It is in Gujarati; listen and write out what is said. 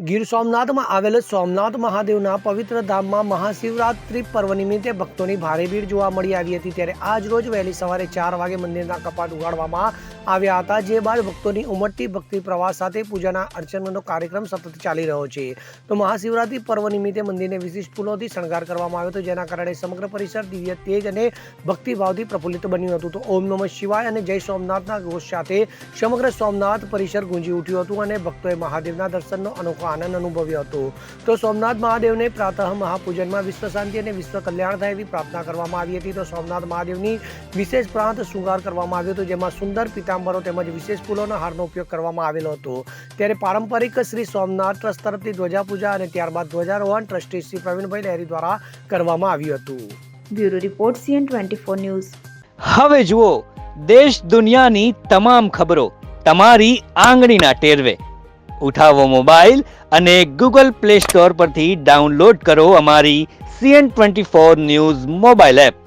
ગીર સોમનાથમાં આવેલ સોમનાથ મહાદેવના પવિત્ર ધામમાં મહાશિવરાત્રિ પર્વ નિમિત્તે ભક્તોની ભારે ભીડ જોવા મળી આવી હતી। ત્યારે આજ રોજ વહેલી સવારે 4 વાગે મંદિરના કપાટ ઉગાડવામાં આવ્યા હતા, જે બાદ ભક્તોની ઉમટતી ભક્તિ પ્રવાહ સાથે પૂજાના અર્ચનનો કાર્યક્રમ સતત ચાલી રહ્યો છે। તો મહાશિવરાત્રિ પર્વ નિમિત્તે મંદિરને વિશિષ્ટ ફૂલોથી શણગાર કરવામાં આવ્યો હતો, જેના કારણે સમગ્ર પરિસર દિવ્ય તેજ અને ભક્તિભાવથી પ્રફુલ્લિત બન્યું હતું। તો ઓમ નમઃ શિવાય અને જય સોમનાથના ઘોષ સાથે સમગ્ર સોમનાથ પરિસર ગુંજી ઉઠ્યું હતું અને ભક્તોએ મહાદેવના દર્શનનો અનોખો આનંદ અનુભવ્યો હતો। તો સોમનાથ મહાદેવને પ્રાતઃ મહાપૂજનમાં વિશ્વ શાંતિ અને વિશ્વ કલ્યાણ થાય એવી પ્રાર્થના કરવામાં આવી હતી। તો સોમનાથ મહાદેવની વિશેષ પ્રાંત શૃંગાર કરવામાં આવ્યો હતો, જેમાં સુંદર પીતાંબરો તેમજ વિશેષ ફૂલોના હારનો ઉપયોગ કરવામાં આવેલો હતો। ત્યારે પારંપરિક શ્રી સોમનાથ ટ્રસ્ટ તરફથી ધ્વજા પૂજા અને ત્યારબાદ ધ્વજારોહણ ટ્રસ્ટી શ્રી પ્રવીણભાઈ લહેરી દ્વારા કરવામાં આવ્યું હતું। Bureau report CN24 news. હવે જુઓ દેશ દુનિયાની તમામ ખબરો તમારી આંગળીના ટેરવે। ઉઠાવો મોબાઈલ અને Google Play Store પરથી ડાઉનલોડ કરો અમારી CN24 ન્યૂઝ મોબાઈલ એપ।